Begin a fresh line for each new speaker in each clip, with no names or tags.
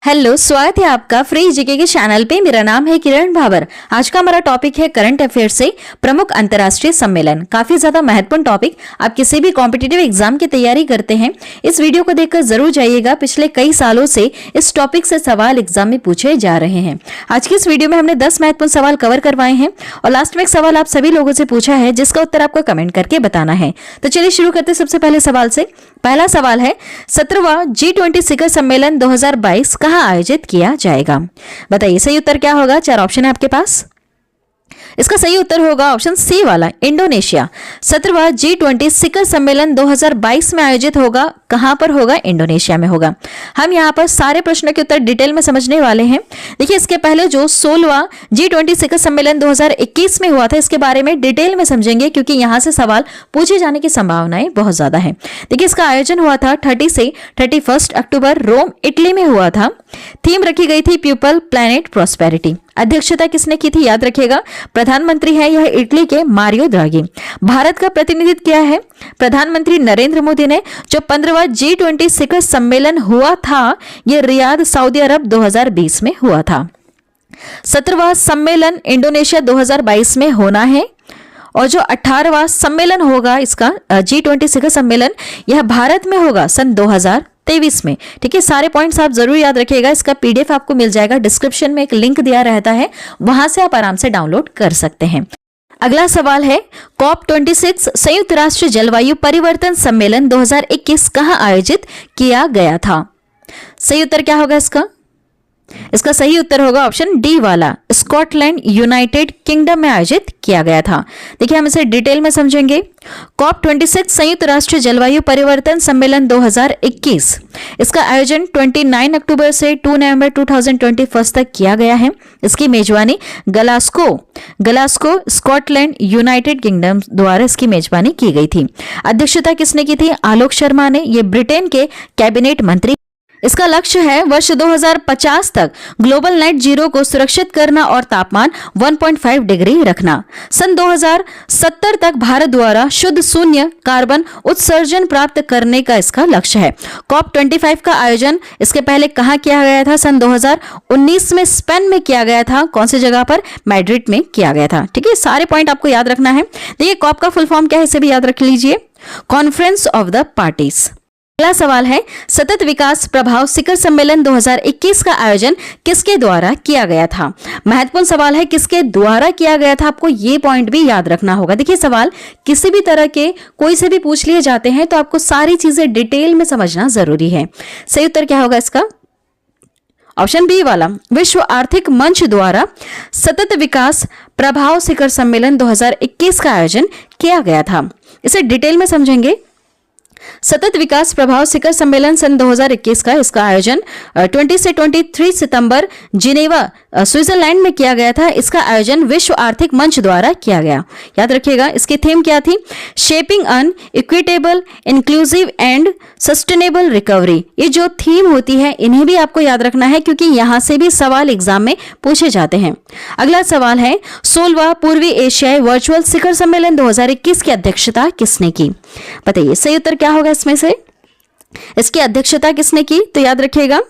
Hello, स्वागत है आपका फ्री जीके के चैनल पे। मेरा नाम है किरण भावर। आज का हमारा टॉपिक है करंट अफेयर से प्रमुख अंतर्राष्ट्रीय सम्मेलन। काफी ज्यादा महत्वपूर्ण टॉपिक। आप किसी भी कॉम्पिटिटिव एग्जाम की तैयारी करते हैं, इस वीडियो को देखकर जरूर जाइएगा। पिछले कई सालों से इस टॉपिक से सवाल एग्जाम में पूछे जा रहे हैं। आज की इस वीडियो में हमने 10 महत्वपूर्ण सवाल कवर करवाए हैं और लास्ट में एक सवाल आप सभी लोगों से पूछा है, जिसका उत्तर आपको कमेंट करके बताना है। तो चलिए शुरू करते हैं सबसे पहले सवाल से। पहला सवाल है, 17वां G20 शिखर सम्मेलन 2022 कहां आयोजित किया जाएगा? बताइए सही उत्तर क्या होगा। 4 ऑप्शन है आपके पास। इसका सही उत्तर होगा ऑप्शन सी वाला, इंडोनेशिया। 17वां G20 शिखर सम्मेलन 2022 में आयोजित होगा। कहां पर होगा? इंडोनेशिया में होगा। हम यहां पर सारे प्रश्नों के उत्तर डिटेल में समझने वाले हैं। देखिए, इसके पहले जो 16वां G20 शिखर सम्मेलन 2021 में हुआ था, इसके बारे में डिटेल में समझेंगे, क्योंकि यहां से सवाल पूछे जाने की संभावनाएं बहुत ज्यादा है। देखिए, इसका आयोजन हुआ था 30 से 31 अक्टूबर रोम, इटली में हुआ था। थीम रखी गई थी पीपल प्लैनेट प्रॉस्पेरिटी। अध्यक्षता किसने की थी? याद रखिएगा, प्रधानमंत्री है यह इटली के मारियो द्रागी। भारत का प्रतिनिधित्व किया है प्रधानमंत्री नरेंद्र मोदी ने। जो 15वां G20 शिखर सम्मेलन हुआ था, यह रियाद, सऊदी अरब 2020 में हुआ था। 17वां सम्मेलन इंडोनेशिया 2022 में होना है और जो 18वां सम्मेलन होगा इसका G20 शिखर सम्मेलन, यह भारत में होगा सन 2023 में। ठीक है, सारे पॉइंट्स आप जरूर याद रखिएगा। इसका PDF आपको मिल जाएगा, डिस्क्रिप्शन में एक लिंक दिया रहता है, वहां से आप आराम से डाउनलोड कर सकते हैं। अगला सवाल है, COP26 संयुक्त राष्ट्र जलवायु परिवर्तन सम्मेलन 2021 कहां आयोजित किया गया था? सही उत्तर क्या होगा इसका? इसका सही उत्तर होगा ऑप्शन डी वाला, स्कॉटलैंड, यूनाइटेड किंगडम में आयोजित किया गया था। देखिए, हम इसे डिटेल में समझेंगे। COP26 संयुक्त राष्ट्र जलवायु परिवर्तन सम्मेलन 2021, इसका आयोजन 29 अक्टूबर से 2 नवंबर 2021 तक किया गया है। इसकी मेजबानी ग्लासगो स्कॉटलैंड, यूनाइटेड किंगडम द्वारा इसकी मेजबानी की गई थी। अध्यक्षता किसने की थी? आलोक शर्मा ने। ये ब्रिटेन के कैबिनेट मंत्री। इसका लक्ष्य है वर्ष 2050 तक ग्लोबल नेट जीरो को सुरक्षित करना और तापमान 1.5 डिग्री रखना। सन 2070 तक भारत द्वारा शुद्ध शून्य कार्बन उत्सर्जन प्राप्त करने का इसका लक्ष्य है। COP25 का आयोजन इसके पहले कहां किया गया था? सन 2019 में स्पेन में किया गया था। कौन सी जगह पर? मैड्रिड में किया गया था। ठीक है, सारे पॉइंट आपको याद रखना है। देखिए, COP का फुल फॉर्म क्या है, इसे भी याद रख लीजिए, कॉन्फ्रेंस ऑफ द पार्टीज। अगला सवाल है, सतत विकास प्रभाव शिखर सम्मेलन 2021 का आयोजन किसके द्वारा किया गया था? महत्वपूर्ण सवाल है, किसके द्वारा किया गया था, आपको ये पॉइंट भी याद रखना होगा। देखिए, सवाल किसी भी तरह के कोई से भी पूछ लिए जाते हैं, तो आपको सारी चीजें डिटेल में समझना जरूरी है। सही उत्तर क्या होगा इसका? ऑप्शन बी वाला, विश्व आर्थिक मंच द्वारा सतत विकास प्रभाव शिखर सम्मेलन 2021 का आयोजन किया गया था। इसे डिटेल में समझेंगे। सतत विकास प्रभाव शिखर सम्मेलन सन 2021 का, इसका आयोजन 20 से 23 सितंबर जिनेवा स्विट्जरलैंड में किया गया था। इसका आयोजन विश्व आर्थिक मंच द्वारा किया गया। याद रखिएगा, इसकी थीम क्या थी? Shaping an equitable, inclusive and sustainable recovery. ये जो थीम होती है, इन्हें भी आपको याद रखना है, क्योंकि यहां से भी सवाल एग्जाम में पूछे जाते हैं। अगला सवाल है, 16वां पूर्वी एशियाई वर्चुअल शिखर सम्मेलन 2021 की अध्यक्षता किसने की? बताइए सही उत्तर क्या होगा इसमें से? इसकी अध्यक्षता किसने की? तो याद रखिएगा,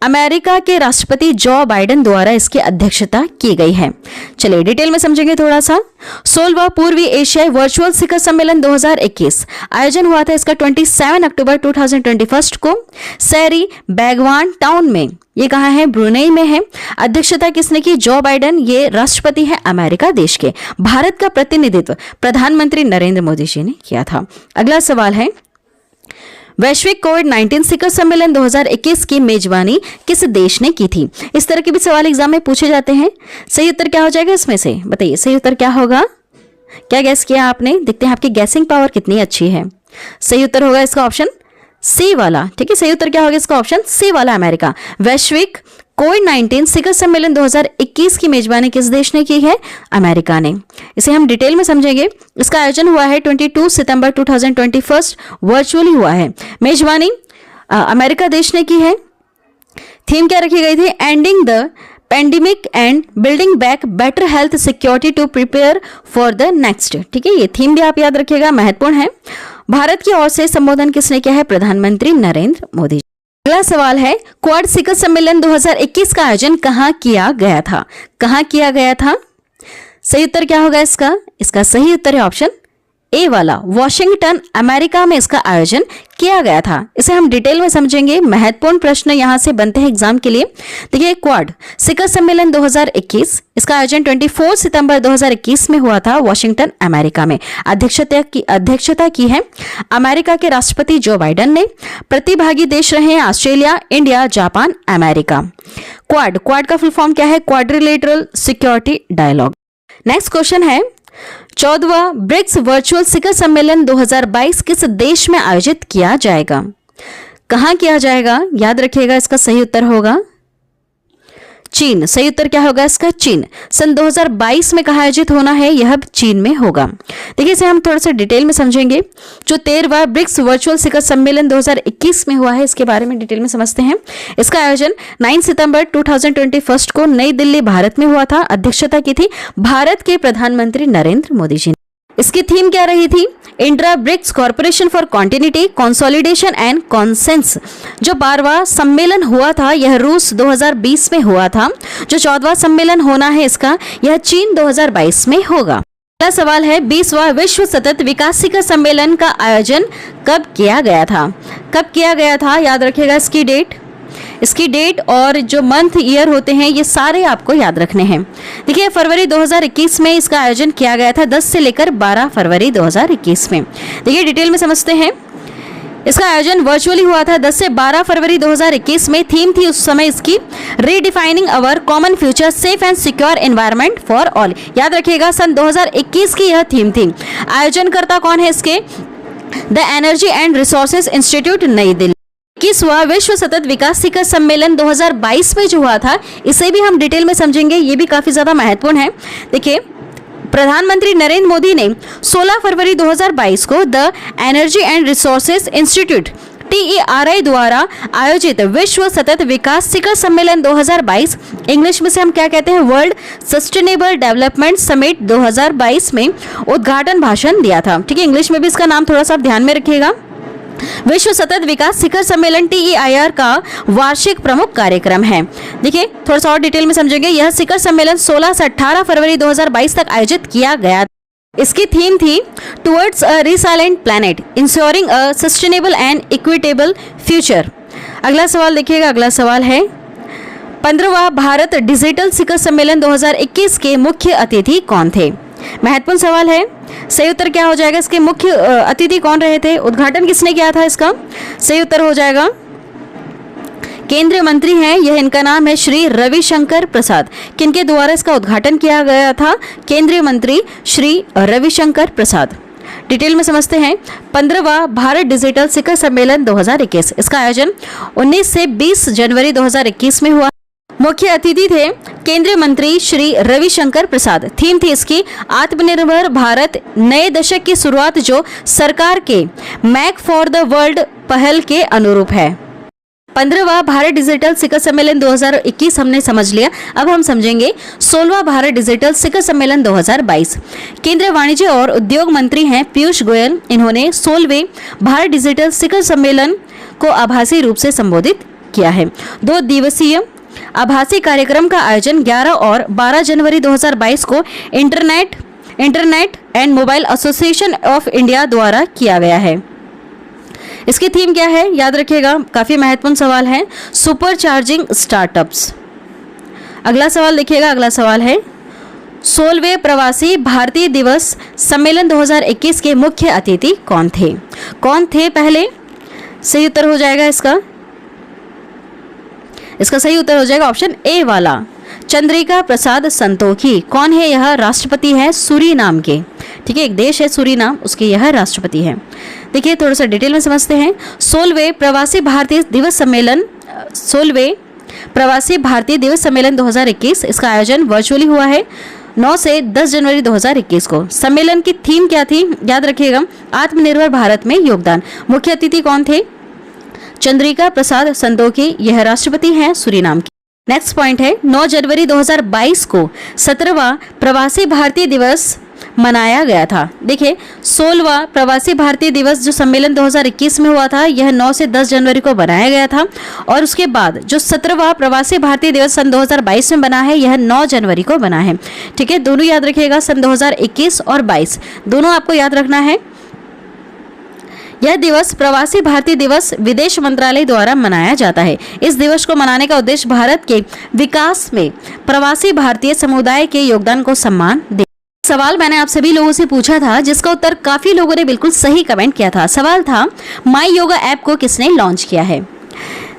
अमेरिका के राष्ट्रपति जो बाइडेन द्वारा इसकी अध्यक्षता की गई है। चलिए डिटेल में समझेंगे थोड़ा सा। 16वां पूर्वी एशियाई वर्चुअल शिखर सम्मेलन 2021 आयोजन हुआ था इसका 27 अक्टूबर 2021 को सैरी बैगवान टाउन में। ये कहाँ है? ब्रुनेई में है। अध्यक्षता किसने की? जो बाइडेन, ये राष्ट्रपति है अमेरिका देश के। भारत का प्रतिनिधित्व प्रधानमंत्री नरेंद्र मोदी जी ने किया था। अगला सवाल है, वैश्विक कोविड-19 शिखर सम्मेलन 2021 की मेजबानी किस देश ने की थी? इस तरह के भी सवाल एग्जाम में पूछे जाते हैं। सही उत्तर क्या हो जाएगा इसमें से? बताइए सही उत्तर क्या होगा? क्या गैस किया आपने? देखते हैं आपकी गैसिंग पावर कितनी अच्छी है। सही उत्तर होगा इसका ऑप्शन सी वाला। ठीक है, सही उत्तर क्या होगा इसका? ऑप्शन सी वाला, अमेरिका। वैश्विक कोविड-19 शिखर सम्मेलन 2021 की मेजबानी किस देश ने की है? अमेरिका ने। इसे हम डिटेल में समझेंगे। इसका आयोजन हुआ है 22 सितंबर 2021 वर्चुअली हुआ है। मेजबानी अमेरिका देश ने की है। थीम क्या रखी गई थी? Ending the pandemic and building back better health security to prepare for the next. ठीक है, ये थीम भी आप याद रखिएगा, महत्वपूर्ण है। भारत की ओर से संबोधन किसने किया है? प्रधानमंत्री नरेंद्र मोदी। अगला सवाल है, क्वाड शिखर सम्मेलन 2021 का आयोजन कहाँ किया गया था? कहाँ किया गया था? सही उत्तर क्या होगा इसका? इसका सही उत्तर है ऑप्शन ए वाला, वॉशिंगटन अमेरिका में इसका आयोजन किया गया था। इसे हम डिटेल में समझेंगे, महत्वपूर्ण प्रश्न यहां से बनते हैं एग्जाम के लिए। देखिए, क्वाड शिखर सम्मेलन 2021, इसका आयोजन 24 सितंबर 2021 में हुआ था वॉशिंगटन अमेरिका में। अध्यक्षता की है अमेरिका के राष्ट्रपति जो बाइडेन ने। प्रतिभागी देश रहे हैं Australia, India, Japan, America. Quad का फुल फॉर्म क्या है? Quadrilateral security dialogue. Next question है, 14वां ब्रिक्स वर्चुअल शिखर सम्मेलन 2022 किस देश में आयोजित किया जाएगा? कहां किया जाएगा? याद रखिएगा, इसका सही उत्तर होगा चीन। सही उत्तर क्या होगा इसका? चीन। सन 2022 में कहाँ आयोजित होना है? यह चीन में होगा। देखिए, इसे हम थोड़ा सा डिटेल में समझेंगे। जो 13वां ब्रिक्स वर्चुअल शिखर सम्मेलन 2021 में हुआ है, इसके बारे में डिटेल में समझते हैं। इसका आयोजन 9 सितंबर 2021 को नई दिल्ली, भारत में हुआ था। अध्यक्षता की थी भारत के प्रधानमंत्री नरेंद्र मोदी जी ने। इसकी थीम क्या रही थी? Intra BRICS corporation for continuity, consolidation and consensus. जो 12वां सम्मेलन हुआ था यह रूस 2020 में हुआ था। जो 14वां सम्मेलन होना है इसका, यह चीन 2022 में होगा। अगला सवाल है, 20वां विश्व सतत विकास शिखर सम्मेलन का आयोजन कब किया गया था? कब किया गया था? याद रखिएगा इसकी डेट और जो मंथ, ईयर होते हैं, ये सारे आपको याद रखने हैं। देखिए, फरवरी 2021 में इसका आयोजन किया गया था, 10 से लेकर 12 फरवरी 2021 में। देखिए, डिटेल में समझते हैं। इसका आयोजन वर्चुअली हुआ था 10 से 12 फरवरी 2021 में। थीम थी उस समय इसकी redefining our common future, safe and secure environment for all. याद रखिएगा, सन 2021 की यह थीम थी। आयोजनकर्ता कौन है इसके? The energy and resources institute, नई दिल्ली। 21वां विश्व सतत विकास शिखर सम्मेलन 2022 में जो हुआ था, इसे भी हम डिटेल में समझेंगे, ये भी काफी ज्यादा महत्वपूर्ण है। देखिए, प्रधानमंत्री नरेंद्र मोदी ने 16 फरवरी 2022 को the energy and resources institute TERI द्वारा आयोजित विश्व सतत विकास शिखर सम्मेलन 2022, इंग्लिश में से हम क्या कहते हैं, वर्ल्ड सस्टेनेबल डेवलपमेंट समिट 2022 में उद्घाटन भाषण दिया था। ठीक है, इंग्लिश में भी इसका नाम थोड़ा सा ध्यान में रखिएगा। विश्व सतत विकास शिखर सम्मेलन TEIR का वार्षिक प्रमुख कार्यक्रम है। देखिए, थोड़ा सा और डिटेल में समझेंगे। यह शिखर सम्मेलन 16 से 18 फरवरी 2022 तक आयोजित किया गया। इसकी थीम थी towards a resilient planet, ensuring a sustainable and equitable future. अगला सवाल देखिएगा। अगला सवाल है, 15वां भारत डिजिटल शिखर सम्मेलन 2021 के मुख्य अतिथि कौन थे? महत्वपूर्ण सवाल है। सही उत्तर क्या हो जाएगा? इसके मुख्य अतिथि कौन रहे थे? उद्घाटन किसने किया था इसका? सही उत्तर हो जाएगा केंद्रीय मंत्री हैं, यह इनका नाम है श्री रविशंकर प्रसाद। किनके द्वारा इसका उद्घाटन किया गया था? केंद्रीय मंत्री श्री रविशंकर प्रसाद। डिटेल में समझते हैं। 15वां भारत डिजिटल शिखर सम्मेलन 2021, इसका आयोजन 19 से 20 जनवरी 2021 में हुआ। मुख्य अतिथि थे केंद्रीय मंत्री श्री रविशंकर प्रसाद। थीम थी इसकी आत्मनिर्भर भारत, नए दशक की शुरुआत, जो सरकार के मैक फॉर द वर्ल्ड पहल के अनुरूप है। 15वां भारत डिजिटल शिखर सम्मेलन 2021 हमने समझ लिया। अब हम समझेंगे 16वां भारत डिजिटल शिखर सम्मेलन 2022। केंद्रीय वाणिज्य और उद्योग मंत्री हैं पीयूष गोयल। इन्होंने 16वें भारत डिजिटल शिखर सम्मेलन को आभासी रूप से संबोधित किया है। 2 दिवसीय आभासी कार्यक्रम का आयोजन 11 और 12 जनवरी 2022 को internet and mobile association of India द्वारा किया गया है। इसकी थीम क्या है? याद रखिएगा, काफी महत्वपूर्ण सवाल है, सुपर चार्जिंग स्टार्टअप्स। अगला सवाल देखिएगा। अगला सवाल है, 16वें प्रवासी भारतीय दिवस सम्मेलन 2021 के मुख्य अतिथि कौन थे? कौन थे पहले? सही उत्तर हो जाएगा इसका सही उत्तर हो जाएगा ऑप्शन ए वाला, चंद्रिका प्रसाद संतोखी। कौन है यह? राष्ट्रपति है सूरीनाम के। ठीक है, एक देश है सूरीनाम, उसके यह राष्ट्रपति है। देखिए, थोड़ा सा डिटेल में समझते हैं। 16वें प्रवासी भारतीय दिवस सम्मेलन 2021, इसका आयोजन वर्चुअली हुआ है 9 से 10 जनवरी 2021 को। सम्मेलन की थीम क्या थी? याद रखिएगा, आत्मनिर्भर भारत में योगदान। मुख्य अतिथि कौन थे? चंद्रिका प्रसाद संतोखी, यह राष्ट्रपति हैं सूरीनाम की। नेक्स्ट पॉइंट है, 9 जनवरी 2022 को 17वां प्रवासी भारतीय दिवस मनाया गया था? देखिए, 16वां प्रवासी भारतीय दिवस जो सम्मेलन 2021 में हुआ था, यह 9 से 10 जनवरी को बनाया गया था। और उसके बाद जो 17वां प्रवासी भारतीय दिवस सन 2022 में बना है, यह 9 जनवरी को बना है। ठीक है, दोनों याद रखिएगा, सन 2021 और 22 दोनों आपको याद रखना है। यह दिवस प्रवासी भारतीय दिवस विदेश मंत्रालय द्वारा मनाया जाता है। इस दिवस को मनाने का उद्देश्य भारत के विकास में प्रवासी भारतीय समुदाय के योगदान को सम्मान दे। सवाल मैंने आप सभी लोगों से पूछा था, जिसका उत्तर काफी लोगों ने बिल्कुल सही कमेंट किया था। सवाल था, माई योगा ऐप को किसने लॉन्च किया है?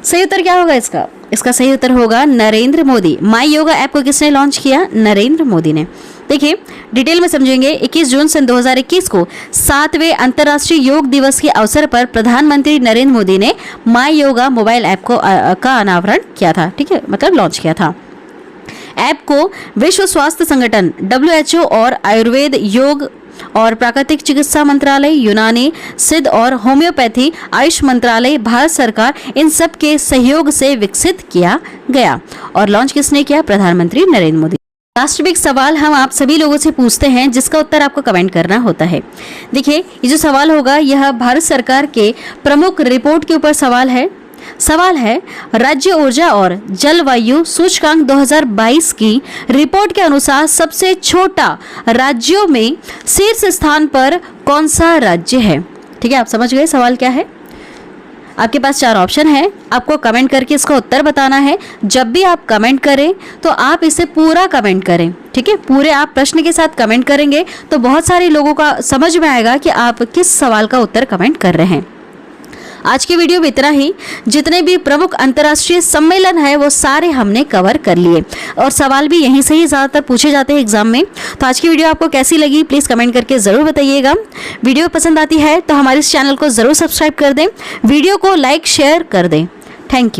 सही उत्तर क्या होगा इसका? इसका सही उत्तर होगा नरेंद्र मोदी। माई योगा ऐप को किसने लॉन्च किया? नरेंद्र मोदी ने। देखिए, डिटेल में समझेंगे। 21 जून सन 2021 को 7वें अंतर्राष्ट्रीय योग दिवस के अवसर पर प्रधानमंत्री नरेंद्र मोदी ने माई योगा मोबाइल ऐप का अनावरण किया था। ठीक है, मतलब लॉन्च किया था। ऐप को विश्व स्वास्थ्य संगठन WHO और आयुर्वेद, योग और प्राकृतिक चिकित्सा मंत्रालय, यूनानी, सिद्ध और होम्योपैथी, आयुष मंत्रालय, भारत सरकार, इन सब के सहयोग से विकसित किया गया। और लॉन्च किसने किया? प्रधानमंत्री नरेंद्र मोदी। राष्ट्रविक सवाल हम आप सभी लोगों से पूछते हैं, जिसका उत्तर आपको कमेंट करना होता है। देखिए, ये जो सवाल होगा, यह भारत सरकार के प्रमुख रिपोर्ट के ऊपर सवाल है। सवाल है, राज्य ऊर्जा और जलवायु सूचकांक 2022 की रिपोर्ट के अनुसार सबसे छोटा राज्यों में शीर्ष स्थान पर कौन सा राज्य है? ठीक है, आप समझ गए सवाल क्या है? आपके पास 4 ऑप्शन है, आपको कमेंट करके इसका उत्तर बताना है। जब भी आप कमेंट करें तो आप इसे पूरा कमेंट करें। ठीक है, पूरे आप प्रश्न के साथ कमेंट करेंगे तो बहुत सारे लोगों का समझ में आएगा कि आप किस सवाल का उत्तर कमेंट कर रहे हैं। आज की वीडियो में इतना ही। जितने भी प्रमुख अंतर्राष्ट्रीय सम्मेलन है वो सारे हमने कवर कर लिए, और सवाल भी यहीं से ही ज़्यादातर पूछे जाते हैं एग्जाम में। तो आज की वीडियो आपको कैसी लगी प्लीज़ कमेंट करके ज़रूर बताइएगा। वीडियो पसंद आती है तो हमारे इस चैनल को ज़रूर सब्सक्राइब कर दें, वीडियो को लाइक शेयर कर दें। Thank you.